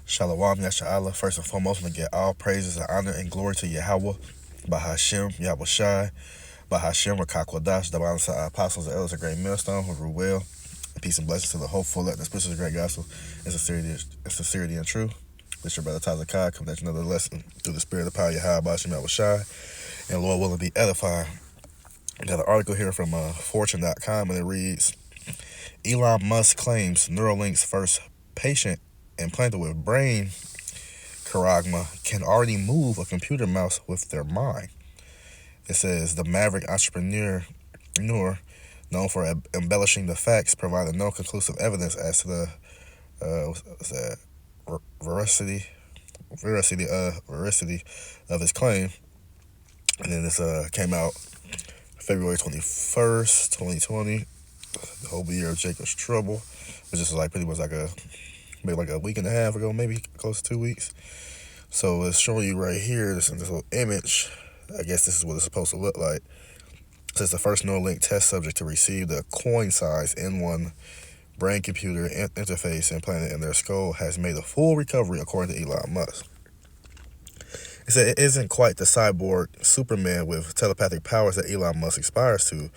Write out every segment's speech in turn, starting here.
Shalom Yasha'Allah. First and foremost, we get all praises and honor and glory to Yahweh, Bahashem, Yahweh Shai, Bahashem, Rakakwadash, the balance of our apostles, the elders, a great millstone, who rule well. Peace and blessings to the hopeful. Let this preach the great gospel in sincerity and truth. This your brother Tyler Kai, come at you another lesson through the spirit of the power of Yahweh, Bahashem, Yahweh Shai, and Lord willing be edifying. I got an article here from Fortune.com, and it reads, Elon Musk claims Neuralink's first patient implanted with brain charagma can already move a computer mouse with their mind. It says the maverick entrepreneur, known for embellishing the facts, provided no conclusive evidence as to the veracity of his claim. And then this came out February 21st, 2020, the whole year of Jacob's trouble, which is like pretty much maybe like a week and a half ago, maybe close to 2 weeks. So it's showing you right here, this little image. I guess this is what it's supposed to look like. It says the first Neuralink test subject to receive the coin-sized N1 brain-computer interface implanted in their skull has made a full recovery, according to Elon Musk. It said it isn't quite the cyborg Superman with telepathic powers that Elon Musk aspires to,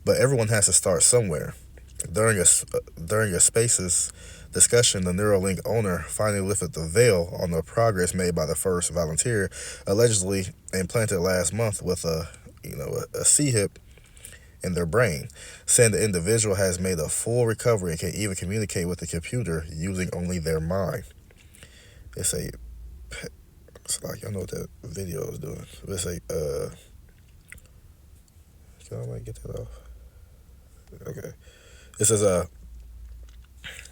but everyone has to start somewhere. During a Spaces discussion, the Neuralink owner finally lifted the veil on the progress made by the first volunteer, allegedly implanted last month with a C-hip in their brain, saying the individual has made a full recovery and can even communicate with the computer using only their mind. It's like, I know what that video is doing. It's can I get that off? Okay. It says,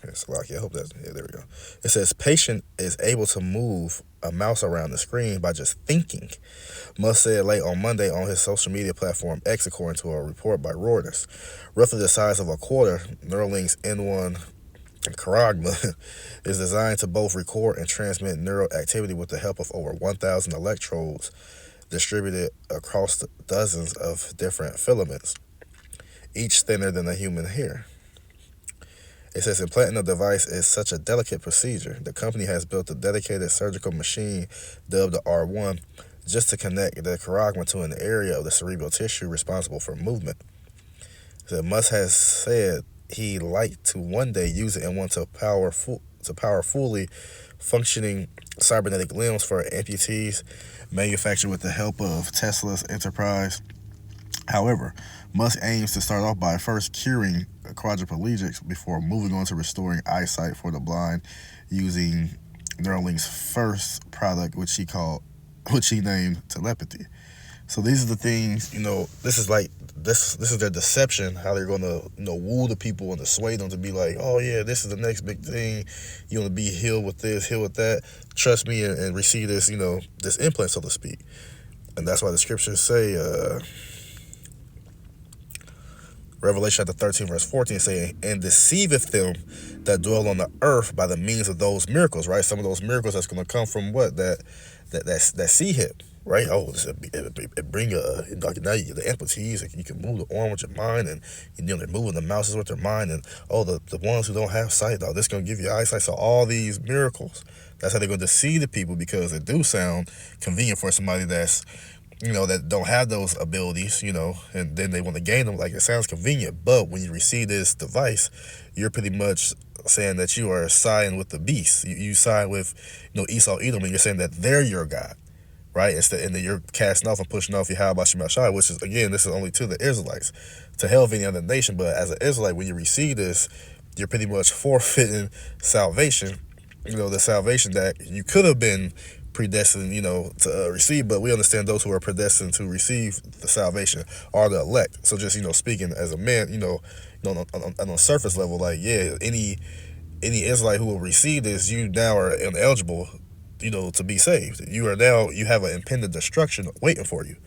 it's lucky. I hope that's, yeah, there we go. It says, patient is able to move a mouse around the screen by just thinking. Musk said late on Monday on his social media platform X, according to a report by Reuters. Roughly the size of a quarter, Neuralink's N1 charagma is designed to both record and transmit neural activity with the help of over 1,000 electrodes distributed across dozens of different filaments, each thinner than a human hair. It says implanting the device is such a delicate procedure. The company has built a dedicated surgical machine dubbed the R1 just to connect the charagma to an area of the cerebral tissue responsible for movement. So Musk has said he'd like to one day use it and want to power fully functioning cybernetic limbs for amputees manufactured with the help of Tesla's enterprise. However, Musk aims to start off by first curing quadriplegics before moving on to restoring eyesight for the blind using Neuralink's first product, which he named telepathy. So these are the things, this is their deception, how they're going to, woo the people and to sway them to be like, oh yeah, this is the next big thing. You want to be healed with this, healed with that. Trust me and receive this, this implant, so to speak. And that's why the scriptures say, Revelation chapter 13, verse 14, saying, and deceiveth them that dwell on the earth by the means of those miracles, right? Some of those miracles that's going to come from what? That C-hip, right? Oh, it bring now you the amputees, you can move the arm with your mind, and they're moving the mouses with their mind, and the ones who don't have sight, this going to give you eyesight. So all these miracles, that's how they're going to deceive the people, because it do sound convenient for somebody that's that don't have those abilities, and then they want to gain them. Like, it sounds convenient, but when you receive this device, you're pretty much saying that you are siding with the beast. You side with, Esau, Edom, and you're saying that they're your God, right? And then you're casting off and pushing off your how about Shema Shai, which is, again, this is only to the Israelites, to hell of any other nation. But as an Israelite, when you receive this, you're pretty much forfeiting salvation, the salvation that you could have been predestined, to receive. But we understand those who are predestined to receive the salvation are the elect. So just, speaking as a man, on a surface level, like, yeah, any Israelite who will receive this, you now are ineligible, to be saved. You have an impending destruction waiting for you,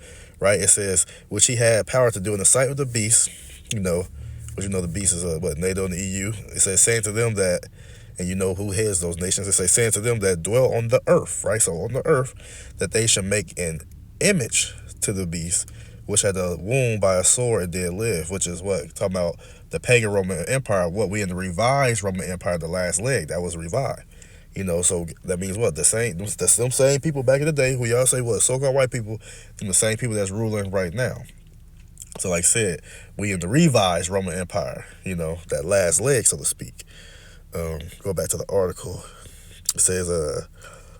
right? It says, which he had power to do in the sight of the beast, which the beast is NATO and the EU. It says, saying to them that, and who heads those nations, it says, saying to them that dwell on the earth, right? So on the earth, that they should make an image to the beast, which had a wound by a sword and did live, which is what? Talking about the pagan Roman Empire, what we in the revised Roman Empire, the last leg, that was revived. So that means what? That's them same people back in the day who y'all say what? So-called white people, and the same people that's ruling right now. So like I said, we in the revised Roman Empire, that last leg, so to speak. Go back to the article. It says,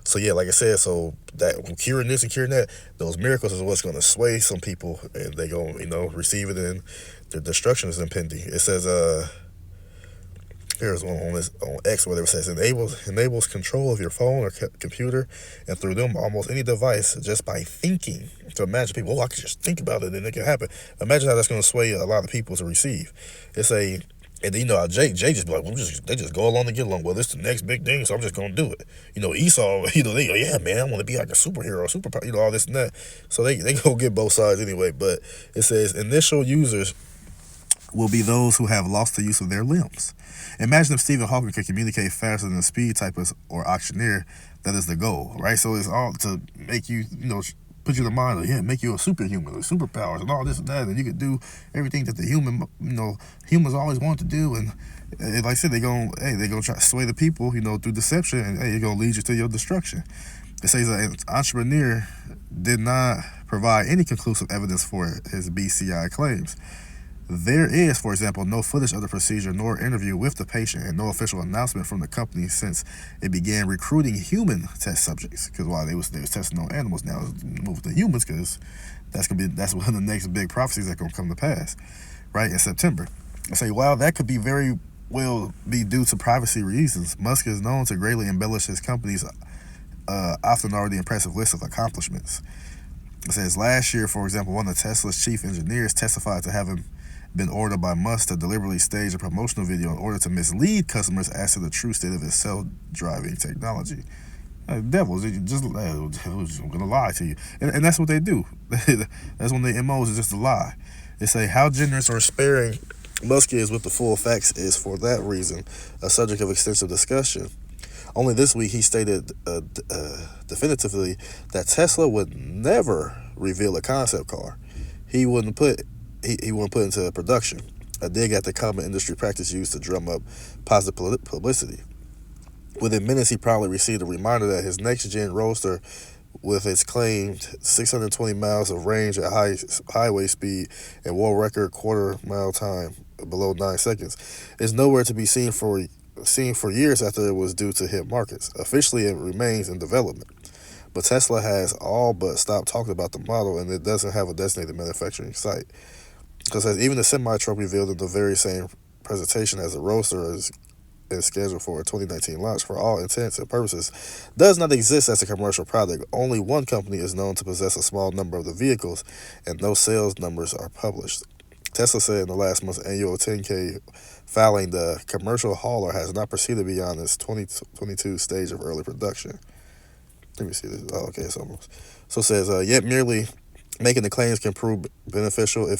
so yeah, like I said, so that curing this and curing that, those miracles is what's going to sway some people, and they going to receive it, and the destruction is impending. It says, here's one on X, where it says enables control of your phone or computer, and through them almost any device just by thinking. So imagine people, I could just think about it and it can happen. Imagine how that's going to sway a lot of people to receive. And then how Jay just be like, they just go along to get along. Well, this is the next big thing, so I'm just gonna do it. Esau, they go, yeah, man, I want to be like a superhero, superpower, all this and that. So they go get both sides anyway. But it says initial users will be those who have lost the use of their limbs. Imagine if Stephen Hawking could communicate faster than a speed typist or auctioneer. That is the goal, right? So it's all to make you, put you in the mind of, make you a superhuman with superpowers and all this and that, and you could do everything that the humans always want to do. And like I said, they're gonna try to sway the people, through deception, and it's gonna lead you to your destruction. It says an entrepreneur did not provide any conclusive evidence for his BCI claims. There is, for example, no footage of the procedure nor interview with the patient, and no official announcement from the company since it began recruiting human test subjects. Because while they was testing on animals, now it's moving to humans, because that's one of the next big prophecies that's gonna come to pass, right, in September. I say, while that could be very well be due to privacy reasons, Musk is known to greatly embellish his company's often already impressive list of accomplishments. It says last year, for example, one of Tesla's chief engineers testified to having been ordered by Musk to deliberately stage a promotional video in order to mislead customers as to the true state of his self-driving technology. Devils, I'm gonna lie to you, and that's what they do. That's when the MOs is just a lie. They say how generous or sparing Musk is with the full facts is, for that reason, a subject of extensive discussion. Only this week he stated definitively that Tesla would never reveal a concept car. He wouldn't put into production, a dig at the common industry practice used to drum up positive publicity. Within minutes, he probably received a reminder that his next-gen Roadster, with its claimed 620 miles of range at highway speed and world record quarter-mile time below 9 seconds, is nowhere to be seen for years after it was due to hit markets. Officially, it remains in development. But Tesla has all but stopped talking about the model, and it doesn't have a designated manufacturing site. Because even the semi-truck revealed in the very same presentation as the Roadster is scheduled for a 2019 launch, for all intents and purposes, does not exist as a commercial product. Only one company is known to possess a small number of the vehicles, and no sales numbers are published. Tesla said in the last month's annual 10K filing, the commercial hauler has not proceeded beyond its 2022 stage of early production. Let me see this. Oh, okay, it's almost. So it says, yet merely making the claims can prove beneficial. It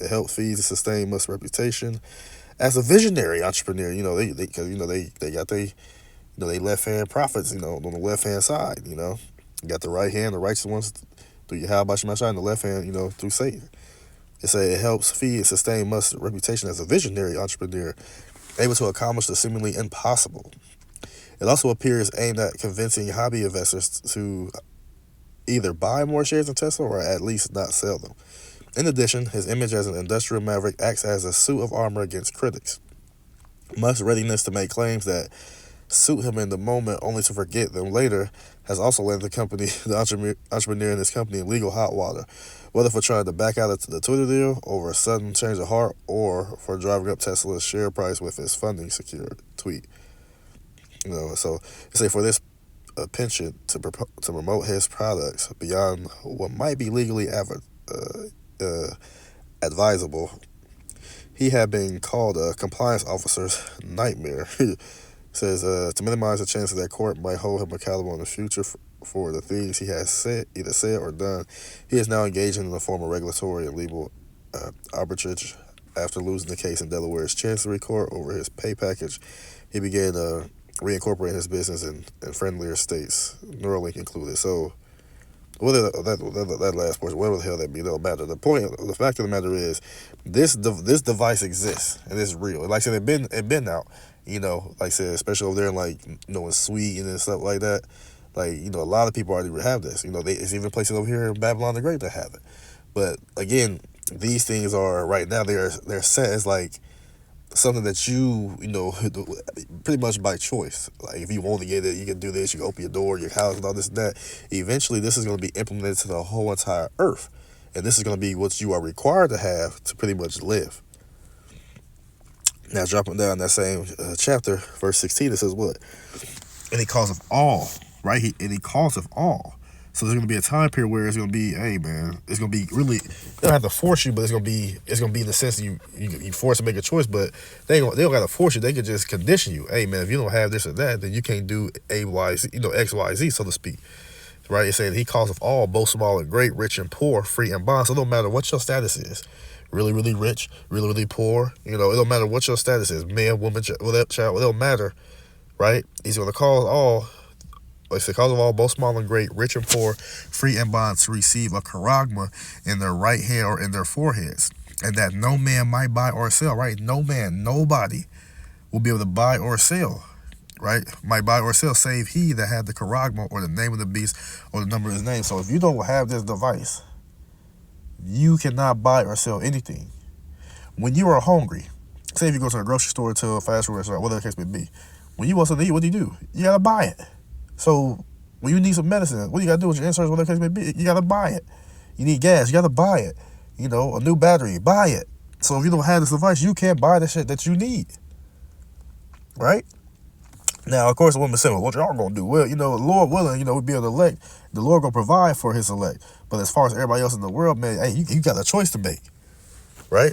helps feed and sustain Musk's reputation as a visionary entrepreneur. They got they left hand prophets. On the left hand side. You got the right hand, the righteous ones through your how about your and the left hand, through Satan. It helps feed and sustain Musk's reputation as a visionary entrepreneur, able to accomplish the seemingly impossible. It also appears aimed at convincing hobby investors to either buy more shares in Tesla or at least not sell them. In addition, his image as an industrial maverick acts as a suit of armor against critics. Musk's readiness to make claims that suit him in the moment only to forget them later has also landed the entrepreneur in his company in legal hot water, whether for trying to back out of the Twitter deal over a sudden change of heart or for driving up Tesla's share price with his funding secured tweet. So say for this penchant to promote his products beyond what might be legally advisable, he had been called a compliance officer's nightmare. Says to minimize the chances that court might hold him accountable in the future for the things he has either said or done, he is now engaging in a form of regulatory and legal arbitrage. After losing the case in Delaware's Chancery Court over his pay package, he began reincorporating his business in friendlier states, Neuralink included. So whether that last portion, whatever the hell that be, don't matter. The fact of the matter is, this device exists and it's real. Like I said, it been out. Like I said, especially over there in like in Sweden and stuff like that. Like a lot of people already have this. It's even places over here in Babylon the Great that have it. But again, these things are right now they're set as like something that pretty much by choice. Like if you want to get it, you can do this. You can open your door, your house, and all this and that. Eventually, this is going to be implemented to the whole entire earth, and this is going to be what you are required to have to pretty much live. Now, dropping down that same chapter, verse 16, it says what? And he calls of all, right? And he calls of all. So there's gonna be a time period where it's gonna be, hey man, it's gonna be really. They don't have to force you, but it's gonna be in the sense that you forced to make a choice. But they don't gotta force you. They can just condition you. Hey man, if you don't have this or that, then you can't do A, Y, Z, X, Y, Z, so to speak. Right? It says he calls of all, both small and great, rich and poor, free and bond. So it don't matter what your status is. Really, really rich, really, really poor. It don't matter what your status is. Man, woman, child, it don't matter. Right? He's gonna call all. Like I said, cause of all, both small and great, rich and poor, free and bond, to receive a charagma in their right hand or in their foreheads, and that no man might buy or sell, right? No man, nobody will be able to buy or sell, right? Might buy or sell, save he that had the charagma or the name of the beast or the number of his name. So if you don't have this device, you cannot buy or sell anything. When you are hungry, say if you go to a grocery store, to a fast food restaurant, whatever the case may be, when you want something to eat, what do? You gotta buy it. So when you need some medicine, what you gotta do with your insurance, whatever the case may be, you gotta buy it. You need gas, you gotta buy it. A new battery, buy it. So if you don't have this device, you can't buy the shit that you need. Right? Now, of course, the woman said, well, what y'all gonna do? Well, Lord willing, we'll be able to elect. The Lord gonna provide for his elect. But as far as everybody else in the world, man, hey, you got a choice to make. Right?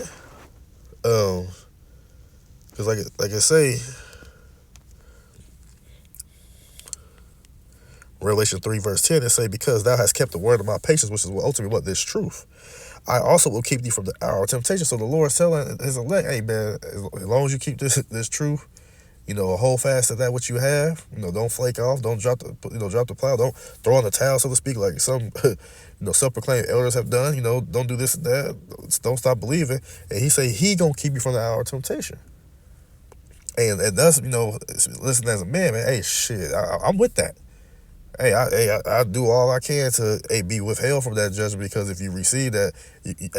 Because like I say, Revelation 3 verse 10, it say, because thou hast kept the word of my patience, which is ultimately what this truth, I also will keep thee from the hour of temptation. So the Lord is telling his elect, hey man, as long as you keep this truth, hold fast to that what you have. Don't flake off. Don't drop the plow. Don't throw on the towel, so to speak, like some self-proclaimed elders have done. Don't do this and that. Don't stop believing. And he say he gonna keep you from the hour of temptation. And thus, listen as a man, hey, shit, I'm with that. Hey, I do all I can to be withheld from that judgment, because if you receive that,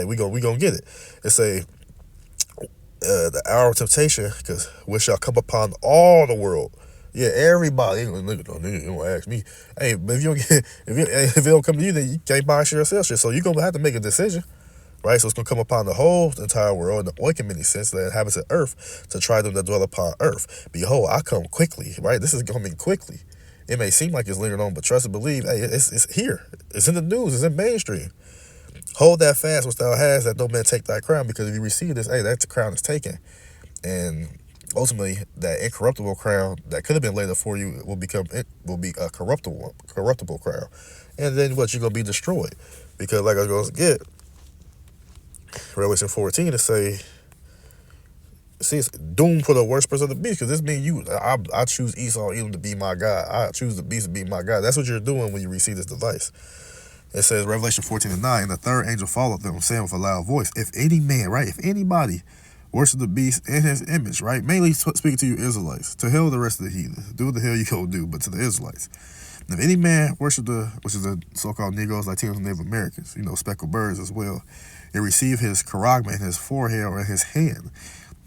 we gonna get it. It say the hour of temptation, because which shall come upon all the world. Yeah, everybody. You don't ask me. Hey, but if you don't get, if it don't come to you, then you can't buy shit or sell shit. So you're gonna have to make a decision. Right, so it's gonna come upon the whole entire world, in the oikoumene sense, that inhabits the earth, to try them that dwell upon earth. Behold, I come quickly. Right, this is coming quickly. It may seem like it's lingered on, but trust and believe, hey, it's here. It's in the news. It's in mainstream. Hold that fast which thou hast, that no man take thy crown, because if you receive this, hey, that's the crown is taken. And ultimately, that incorruptible crown that could have been laid up for you will be a corruptible crown. And then what, you're going to be destroyed. Because like I was going to get, Revelation 14 to say, see, it's doomed for the worshippers of the beast, because this means I choose Esau Edom to be my God. I choose the beast to be my God. That's what you're doing when you receive this device. It says, Revelation 14:9, and the third angel followed them, saying with a loud voice, if any man, right, if anybody worship the beast in his image, right, mainly speaking to you Israelites, to hell the rest of the heathens, do what the hell you gonna do, but to the Israelites. And if any man worship which is the so-called Negroes, Latinos, and Native Americans, speckled birds as well, and receive his charagma in his forehead or in his hand.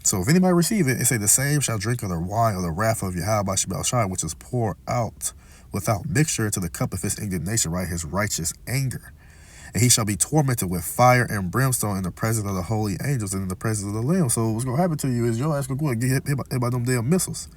So if anybody receive it, it say, the same shall drink of the wine of the wrath of Yahweh Shebel Shai, which is poured out without mixture to the cup of his indignation, right, his righteous anger. And he shall be tormented with fire and brimstone in the presence of the holy angels and in the presence of the Lamb. So what's going to happen to you is your ass going to go and get hit by them damn missiles,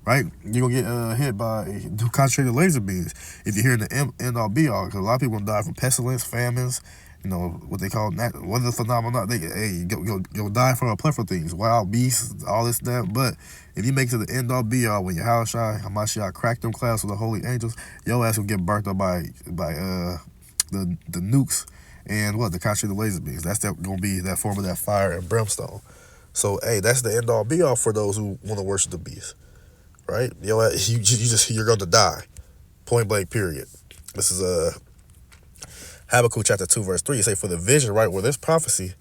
right? You're going to get hit by concentrated laser beams. If you're hearing the end all be all, because a lot of people going to die from pestilence, famines, what they call weather phenomena. They go die from a plethora of things, wild beasts, all this, that. But if you make it to the end all be all, when your house Hamashiach crack them clouds with the holy angels, your ass will get burnt up by the nukes and the concentrated laser beams. That's gonna be that form of that fire and brimstone. So hey, that's the end all be all for those who want to worship the beast, right? You're going to die, point blank, period. This is Habakkuk chapter 2, verse 3, it say, for the vision, right, where this prophecy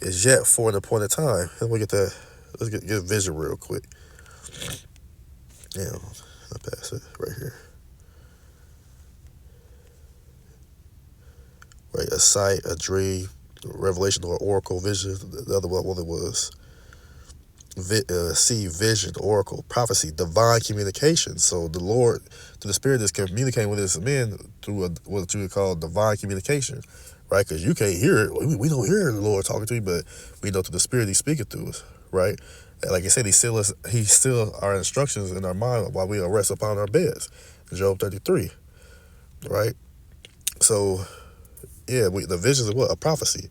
is yet for an appointed time. And we get that. Let's get vision real quick. Damn, I pass it right here. Right, a sight, a dream, revelation, or oracle, vision. The other one it was see, vision, oracle, prophecy, divine communication. So the Lord, through the Spirit, is communicating with his men through what you would call divine communication, right? Because you can't hear it. We don't hear the Lord talking to you, but we know through the Spirit he's speaking to us, right? Like I said, he still our instructions in our mind while we rest upon our beds. Job 33, right? So, yeah, the visions of what? A prophecy.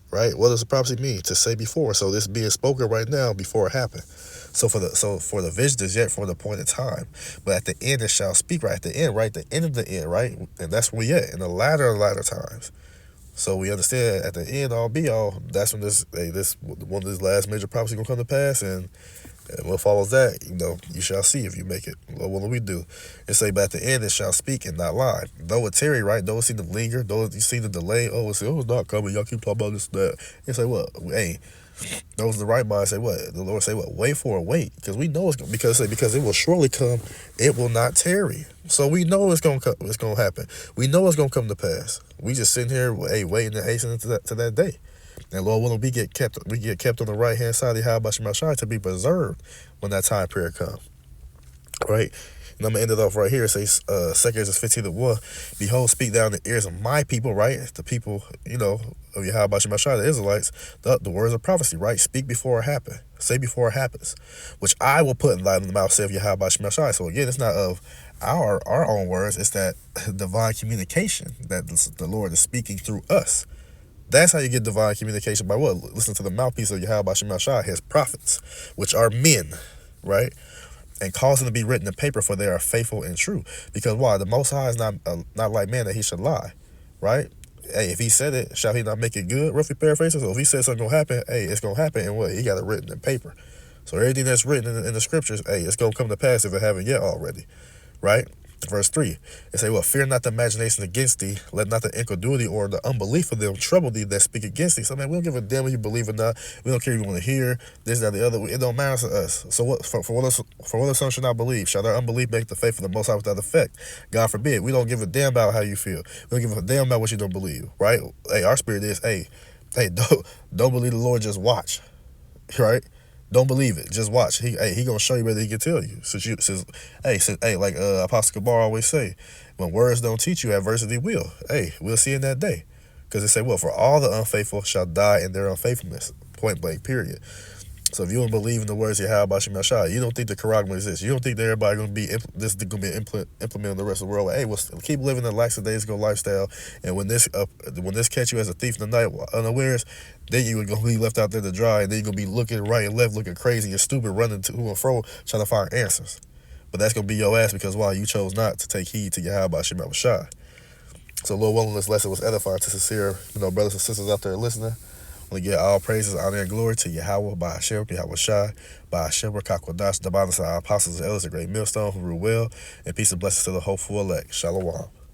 Right? What does a prophecy mean? To say before. So this being spoken right now before it happened. So for the vision is yet for the appointed time, but at the end it shall speak. Right at the end, right? The end of the end, right? And that's where we at in the latter times. So we understand at the end all be all. That's when this one of these last major prophecies gonna come to pass, and what follows that, you shall see if you make it. What will we do? It say, but at the end it shall speak and not lie. Though it tarry, right? Though it seem to linger, though you see the delay, it's not coming. Y'all keep talking about this, that. It say what? Hey, those in the right mind say what? The Lord say what? Wait for it, wait. Because we know it's going because it will surely come, it will not tarry. So we know it's gonna come, it's gonna happen. We know it's gonna come to pass. We just sitting here, waiting and hastening to that day. And Lord willing, we get kept on the right hand side of the Yahweh Shai to be preserved when that time period comes. Right? And I'm gonna end it off right here. It says 2 Kings 15:1. Behold, speak thou in the ears of my people, right? The people, of Yahweh Shai, the Israelites, the words of prophecy, right? Speak before it happens. Say before it happens. Which I will put in the mouth, saith Yahweh Shai. So again, it's not of our own words, it's that divine communication that the Lord is speaking through us. That's how you get divine communication, by what? Listen to the mouthpiece of Yahweh Shai, his prophets, which are men, right? And cause them to be written in paper, for they are faithful and true. Because why? The Most High is not like man that he should lie, right? Hey, if he said it, shall he not make it good? Roughly paraphrasing. So if he said something gonna happen, hey, it's gonna happen, and what? He got it written in paper. So everything that's written in the scriptures, hey, it's gonna come to pass if it haven't yet already, right? Verse 3, it say, well, fear not the imagination against thee, let not the incredulity or the unbelief of them trouble thee that speak against thee. So, man, we don't give a damn if you believe or not. We don't care if you want to hear this, that, the other. It don't matter to us. So what? For what some should not believe? Shall their unbelief make the faith of the Most High without effect? God forbid. We don't give a damn about how you feel. We don't give a damn about what you don't believe, right? Hey, our spirit is, hey, don't believe the Lord, just watch, right? Don't believe it. Just watch. He gonna show you whether he can tell you. Like Apostle Kabar always say, when words don't teach you, adversity will. Hey, we'll see in that day. Because it say, well, for all the unfaithful shall die in their unfaithfulness. Point blank, period. So if you don't believe in the words of Yahweh Shai, you don't think the Quran exists. You don't think that everybody going to be implemented in the rest of the world. Like, hey, we'll keep living the lackadaisical lifestyle. And when this catch you as a thief in the night unawares, then you're going to be left out there to dry, and then you're going to be looking right and left, looking crazy and stupid, running to and fro, trying to find answers. But that's going to be your ass because why? You chose not to take heed to Yahweh Shai. So Lord willing, this lesson was edifying to sincere, brothers and sisters out there listening. I want to give all praises, honor, and glory to Yahweh, by Hashem, Yahweh Shai, by Hashem, Kakwadash, the bottom of our apostles and elders, a great millstone who rule well, and peace and blessings to the hopeful elect. Shalom.